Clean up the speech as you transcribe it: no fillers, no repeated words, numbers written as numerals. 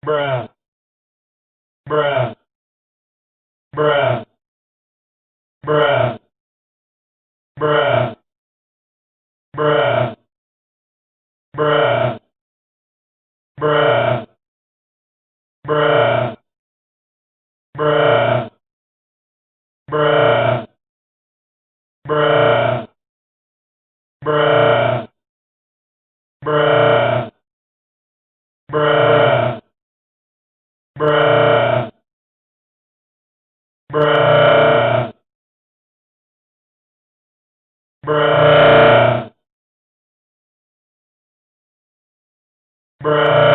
bruh, bruh, bruh, bruh, bruh, bruh, bruh, bruh, bruh, bruh, bruh, bruh, bruh, bruh, bruh, bruh, bruh, bruh, bruh.